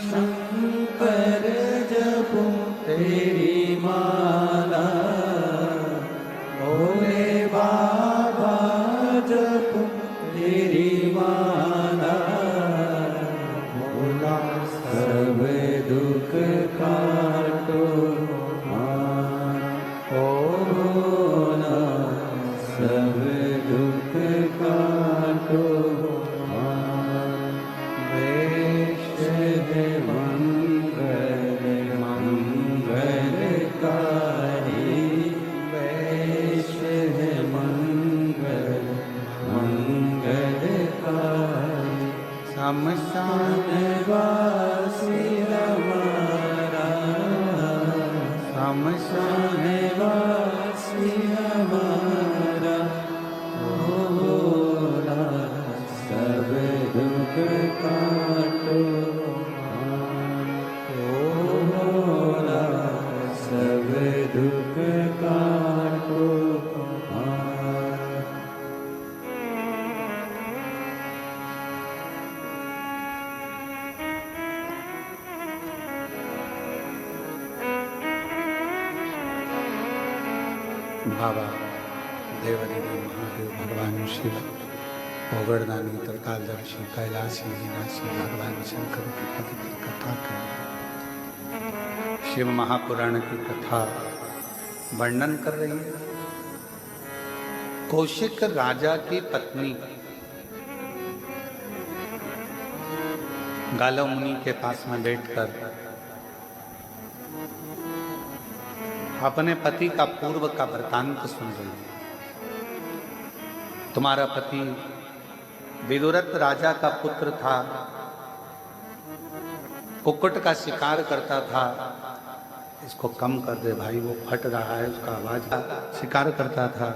शंकर जपूं तेरी माला, भोले बाबा जपूं तेरी माला, भोला सब दुख काटो ओ भोला सब दुख काटो। शमशान वासी हमारा, शमशान वासी हमारा, ओ भोला सब दुख काटो, ओ भोला सब दुख काटो। बाबा देवदेव महादेव भगवान शिव ओगड़दानी त्रिकालदर्शी कैलाशी विनाशी भगवान शंकर की पवित्र कथा कर शिव महापुराण की कथा वर्णन कर रही है। कौशिक राजा की पत्नी गालव मुनि के पास में बैठकर अपने पति का पूर्व का वृतांत सुन रही है। तुम्हारा पति विदुरथ राजा का पुत्र था, कुक्कुट का शिकार करता था। इसको कम कर दे भाई, वो फट रहा है, उसका आवाज का शिकार करता था।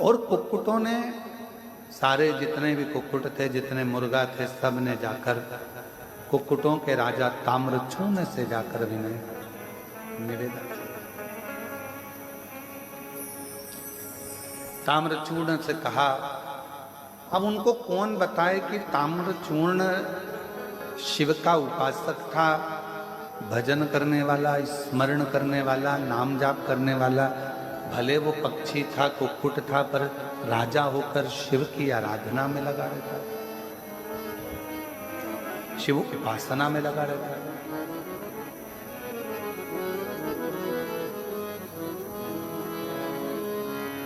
और कुक्कुटों ने, सारे जितने भी कुक्कुट थे, जितने मुर्गा थे, सब ने जाकर कुक्कुटों के राजा ताम्रचूर्ण से जाकर विनय निवेदन, ताम्रचूर्ण से कहा। अब उनको कौन बताए कि ताम्रचूर्ण शिव का उपासक था, भजन करने वाला, स्मरण करने वाला, नाम जाप करने वाला। भले वो पक्षी था, कुक्कुट था, पर राजा होकर शिव की आराधना में लगा रहता था, शिव उपासना में लगा रहता है।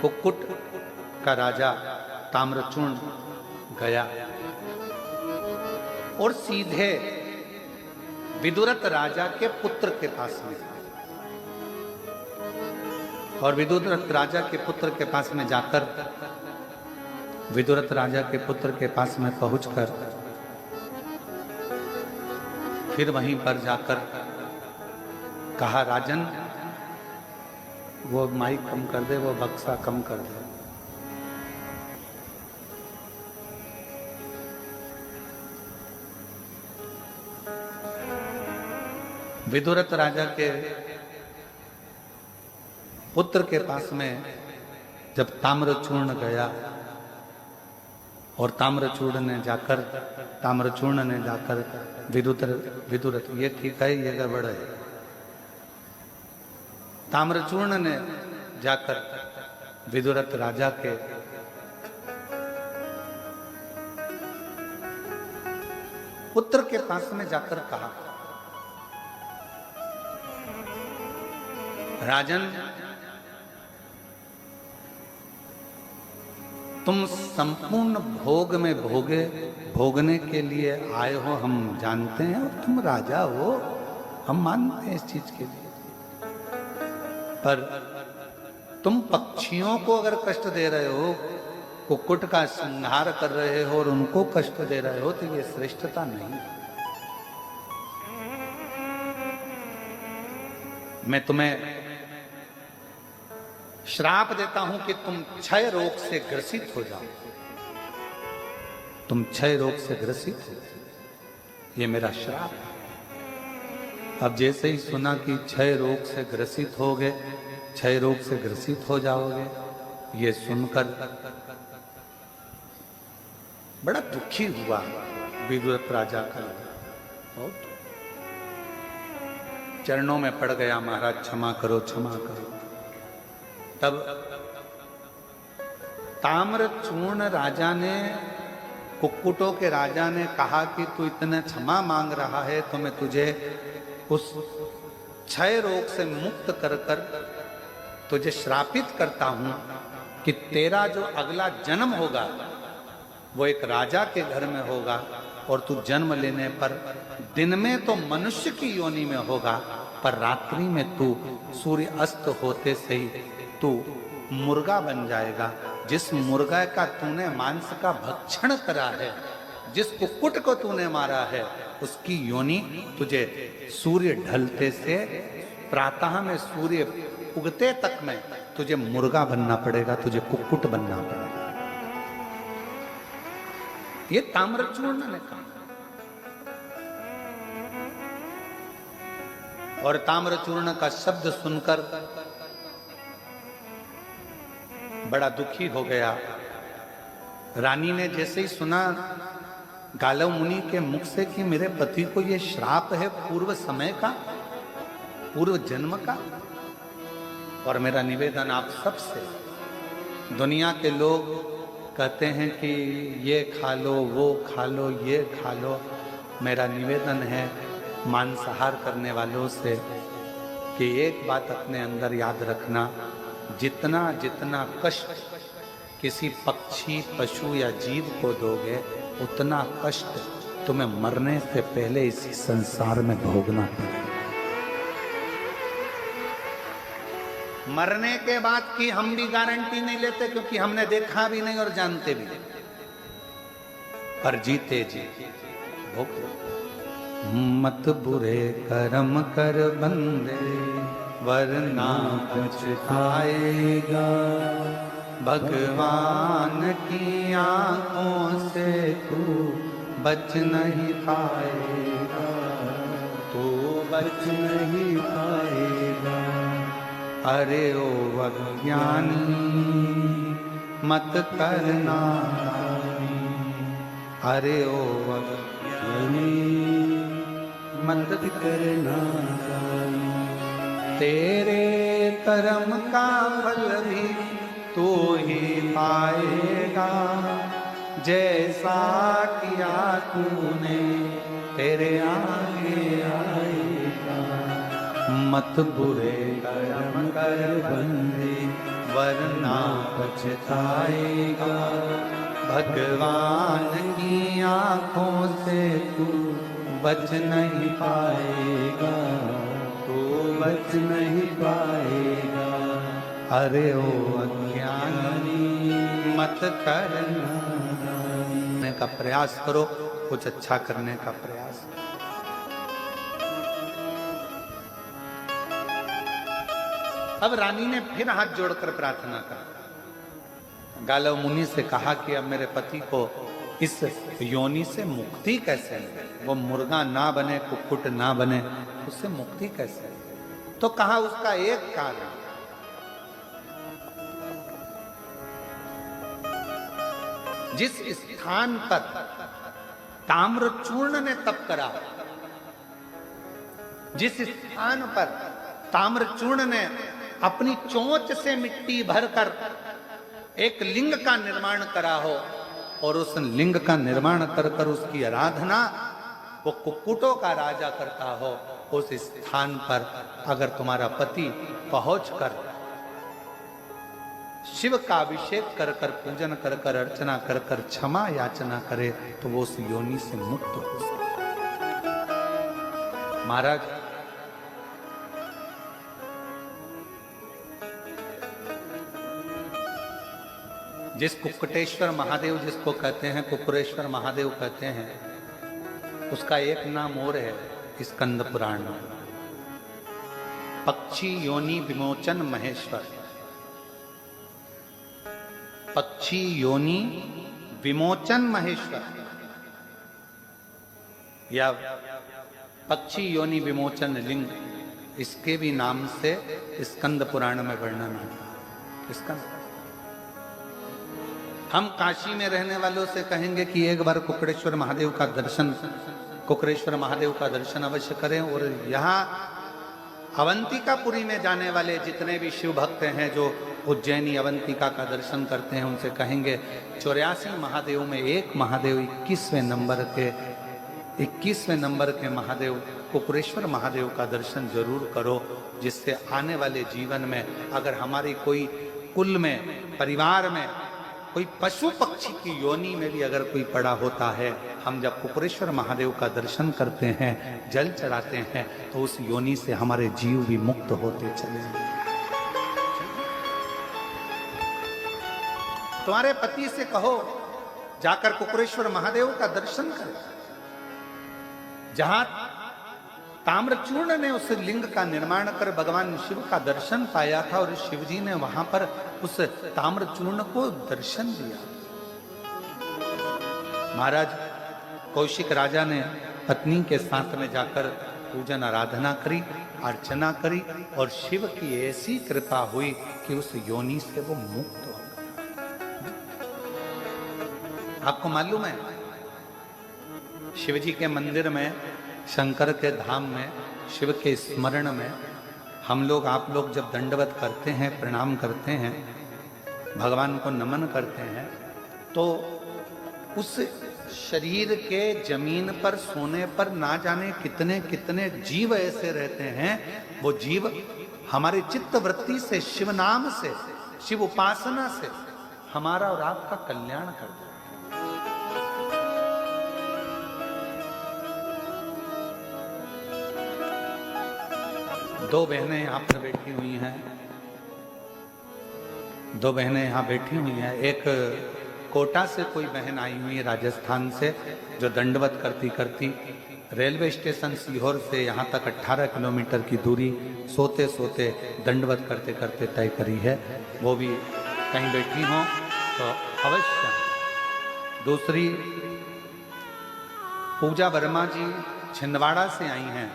कुक्कुट का राजा ताम्रचूर्ण गया और सीधे विदुरथ राजा के पुत्र के पास में, और विदुरथ राजा के पुत्र के पास में जाकर, विदुरथ राजा के पुत्र के पास में पहुंचकर फिर वहीं पर जाकर कहा, राजन वो माइक कम कर दे, वो बक्सा कम कर दे। विदुरथ राजा के पुत्र के पास में जब ताम्रचूर्ण गया, और ताम्रचूर्ण ने जाकर विदुरथ ये ठीक है, ये गड़बड़ है। ताम्रचूर्ण ने जाकर विदुरथ राजा के पुत्र के पास में जाकर कहा, राजन, तुम संपूर्ण भोग में भोगने के लिए आए हो, हम जानते हैं, और तुम राजा हो, हम मानते हैं इस चीज के लिए। पर तुम पक्षियों को अगर कष्ट दे रहे हो, कुक्कुट का संहार कर रहे हो और उनको कष्ट दे रहे हो, तो ये श्रेष्ठता नहीं। मैं तुम्हें श्राप देता हूं कि तुम क्षय रोग से ग्रसित हो जाओ, तुम क्षय रोग से ग्रसित हो, ये मेरा श्राप है। अब जैसे ही सुना कि क्षय रोग से ग्रसित होगे, क्षय रोग से ग्रसित हो जाओगे, ये सुनकर बड़ा दुखी हुआ विदुर राजा का, बहुत चरणों में पड़ गया, महाराज क्षमा करो क्षमा करो। तब ताम्रचूर्ण राजा ने, कुक्कुटों के राजा ने कहा कि तू इतना क्षमा मांग रहा है तो मैं तुझे उस क्षय रोग से मुक्त कर कर तुझे श्रापित करता हूं कि तेरा जो अगला जन्म होगा वो एक राजा के घर में होगा, और तू जन्म लेने पर दिन में तो मनुष्य की योनि में होगा, पर रात्रि में तू सूर्य अस्त होते से ही तू मुर्गा बन जाएगा। जिस मुर्गा का तूने मांस का भक्षण करा है, जिस कुक्कुट को तूने मारा है, उसकी योनि तुझे सूर्य ढलते से प्रातः में सूर्य उगते तक में तुझे मुर्गा बनना पड़ेगा, तुझे कुक्कुट बनना पड़ेगा। ये ताम्रचूर्ण ने कहा। और ताम्रचूर्ण का शब्द सुनकर बड़ा दुखी हो गया। रानी ने जैसे ही सुना गालव मुनि के मुख से कि मेरे पति को ये श्राप है पूर्व समय का, पूर्व जन्म का, और मेरा निवेदन आप सबसे, दुनिया के लोग कहते हैं कि ये खा लो वो खा लो ये खा लो, मेरा निवेदन है मांसाहार करने वालों से कि एक बात अपने अंदर याद रखना, जितना जितना कष्ट किसी पक्षी पशु या जीव को दोगे, उतना कष्ट तुम्हें मरने से पहले इसी संसार में भोगना पड़ेगा। मरने के बाद की हम भी गारंटी नहीं लेते, क्योंकि हमने देखा भी नहीं और जानते भी नहीं, पर जीते जी भोग। मत बुरे कर्म कर बंदे वरना पछताएगा, भगवान की आंखों से तू बच नहीं पाएगा, तू बच नहीं पाएगा। अरे ओ अज्ञानी मत करना, अरे ओ अज्ञानी मत करना, तेरे कर्म का फल भी तू ही पाएगा, जैसा किया तूने तेरे आगे आएगा। मत बुरे कर्म कर बंदे वरना पछताएगा, भगवान की आंखों से तू बच नहीं पाएगा, तू बच नहीं पाएगा। अरे ओ अज्ञानी मत करने का प्रयास करो, कुछ अच्छा करने का प्रयास करो। अब रानी ने फिर हाथ जोड़कर प्रार्थना करा, गालव मुनि से कहा कि अब मेरे पति को इस योनि से मुक्ति कैसे मिले, वो मुर्गा ना बने कुक्कुट ना बने, उससे मुक्ति कैसे? तो कहा उसका एक कारण, जिस स्थान पर ताम्रचूर्ण ने तप करा, जिस स्थान पर ताम्रचूर्ण ने अपनी चोंच से मिट्टी भरकर एक लिंग का निर्माण करा हो, और उस लिंग का निर्माण कर कर उसकी आराधना वो कुक्कुटों का राजा करता हो, उस स्थान पर अगर तुम्हारा पति पहुंचकर शिव का अभिषेक कर कर, पूजन कर कर, अर्चना कर कर क्षमा याचना करे, तो वो उस योनि से मुक्त हो सकता। महाराज, जिस कुक्कुटेश्वर महादेव जिसको कहते हैं, कुक्कुरेश्वर महादेव कहते हैं, उसका एक नाम और है स्कंद पुराण में, पक्षी योनि विमोचन महेश्वर। पक्षी योनि विमोचन महेश्वर या पक्षी योनि विमोचन लिंग, इसके भी नाम से स्कंद पुराण में वर्णन आता है। स्कंद हम काशी में रहने वालों से कहेंगे कि एक बार कुकड़ेश्वर महादेव का दर्शन, कुकड़ेश्वर महादेव का दर्शन अवश्य करें। और यहाँ अवंतिकापुरी में जाने वाले जितने भी शिव भक्त हैं जो उज्जैनी अवंतिका का दर्शन करते हैं, उनसे कहेंगे 84 महादेव में एक महादेव 21वें नंबर के महादेव कुकड़ेश्वर महादेव का दर्शन जरूर करो, जिससे आने वाले जीवन में अगर हमारी कोई कुल में, परिवार में कोई पशु पक्षी की योनि में भी अगर कोई पड़ा होता है, हम जब कुकड़ेश्वर महादेव का दर्शन करते हैं, जल चढ़ाते हैं, तो उस योनि से हमारे जीव भी मुक्त होते चले। तुम्हारे पति से कहो जाकर कुकड़ेश्वर महादेव का दर्शन करें, जहां ताम्रचूर्ण ने उस लिंग का निर्माण कर भगवान शिव का दर्शन पाया था, और शिव जी ने वहां पर उस ताम्रचूर्ण को दर्शन दिया। महाराज कौशिक राजा ने पत्नी के साथ में जाकर पूजन आराधना करी, अर्चना करी, और शिव की ऐसी कृपा हुई कि उस योनि से वो मुक्त हो गया। आपको मालूम है, शिव जी के मंदिर में, शंकर के धाम में, शिव के स्मरण में हम लोग, आप लोग जब दंडवत करते हैं, प्रणाम करते हैं, भगवान को नमन करते हैं, तो उस शरीर के जमीन पर सोने पर ना जाने कितने कितने जीव ऐसे रहते हैं। वो जीव हमारे चित्त वृत्ति से, शिव नाम से, शिव उपासना से हमारा और आपका कल्याण करते हैं। दो बहनें यहाँ पर बैठी हुई हैं, दो बहनें यहाँ बैठी हुई हैं। एक कोटा से कोई बहन आई हुई है, राजस्थान से, जो दंडवत करती करती रेलवे स्टेशन सीहोर से यहाँ तक 18 किलोमीटर की दूरी सोते सोते दंडवत करते करते तय करी है। वो भी कहीं बैठी हों तो अवश्य। दूसरी पूजा वर्मा जी छिंदवाड़ा से आई हैं,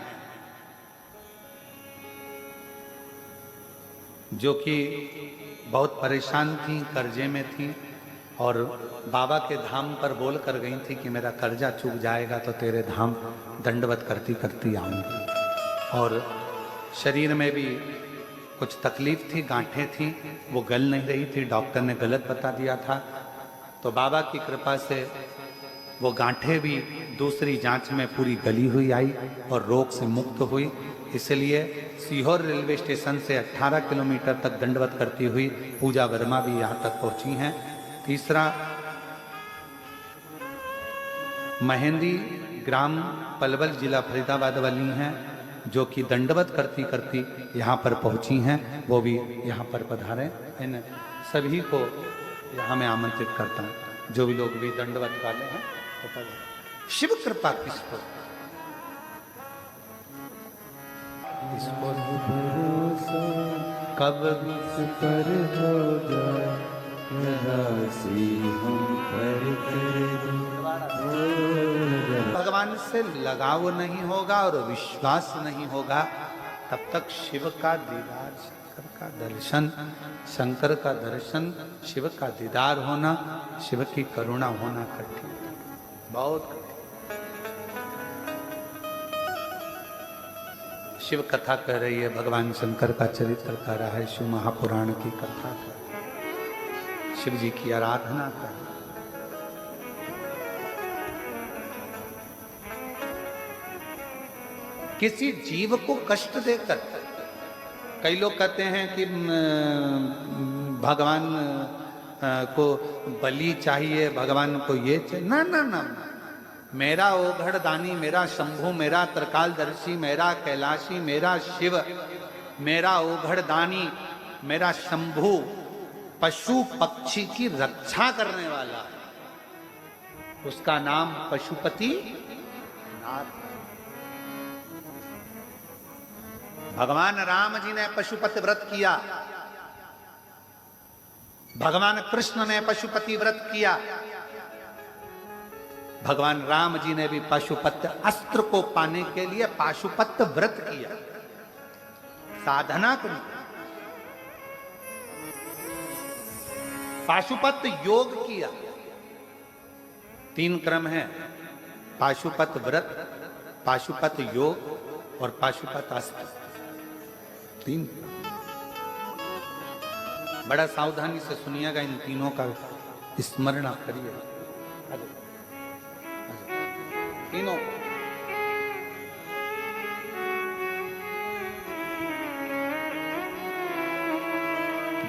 जो कि बहुत परेशान थी, कर्जे में थी, और बाबा के धाम पर बोल कर गई थी कि मेरा कर्जा चूक जाएगा तो तेरे धाम दंडवत करती करती आऊँगी। और शरीर में भी कुछ तकलीफ थी, गांठें थी, वो गल नहीं रही थी, डॉक्टर ने गलत बता दिया था। तो बाबा की कृपा से वो गांठें भी दूसरी जांच में पूरी गली हुई आई और रोग से मुक्त हुई। इसलिए सीहोर रेलवे स्टेशन से 18 किलोमीटर तक दंडवत करती हुई पूजा वर्मा भी यहाँ तक पहुँची हैं। तीसरा महेंद्री ग्राम पलवल जिला फरीदाबाद वाली हैं, जो कि दंडवत करती करती यहाँ पर पहुँची हैं, वो भी यहाँ पर पधारें। इन सभी को यहाँ मैं आमंत्रित करता हूँ, जो भी लोग भी दंडवत वाले हैं तो पधारें। शिव कृपा किस पर, इस पर भरोसा कब पर हो जाए, राशि हम पर कर दो। भगवान से लगाव नहीं होगा और विश्वास नहीं होगा, तब तक शिव का दीदार, शंकर का दर्शन, शंकर का दर्शन, शिव का दीदार होना, शिव की करुणा होना कठिन, बहुत कठिन। शिव कथा कह रही है, भगवान शंकर का चरित्र कह रहा है, शिव महापुराण की कथा कर, शिव जी की आराधना कर। किसी जीव को कष्ट देकर, कई लोग कहते हैं कि भगवान को बलि चाहिए, भगवान को ये चाहिए। ना ना ना, मेरा ओघड़ दानी, मेरा शंभु, मेरा त्रिकालदर्शी, मेरा कैलाशी, मेरा शिव, मेरा ओघड़ दानी, मेरा शंभु पशु पक्षी की रक्षा करने वाला, उसका नाम पशुपति नाथ। भगवान राम जी ने पशुपति व्रत किया, भगवान कृष्ण ने पशुपति व्रत किया, भगवान राम जी ने भी पाशुपत्य अस्त्र को पाने के लिए पाशुपत्य व्रत किया, साधना करी। पाशुपत योग किया। 3 क्रम है, पाशुपत व्रत, पाशुपत योग और पाशुपत आस्था। 3 बड़ा सावधानी से सुनिएगा, इन तीनों का स्मरण करिए। तीनों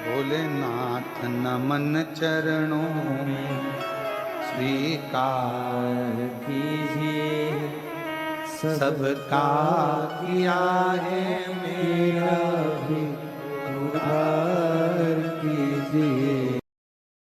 भोलेनाथ नमन चरणों में स्वीकार कीजिए सबका किया है मेरा भी उद्धार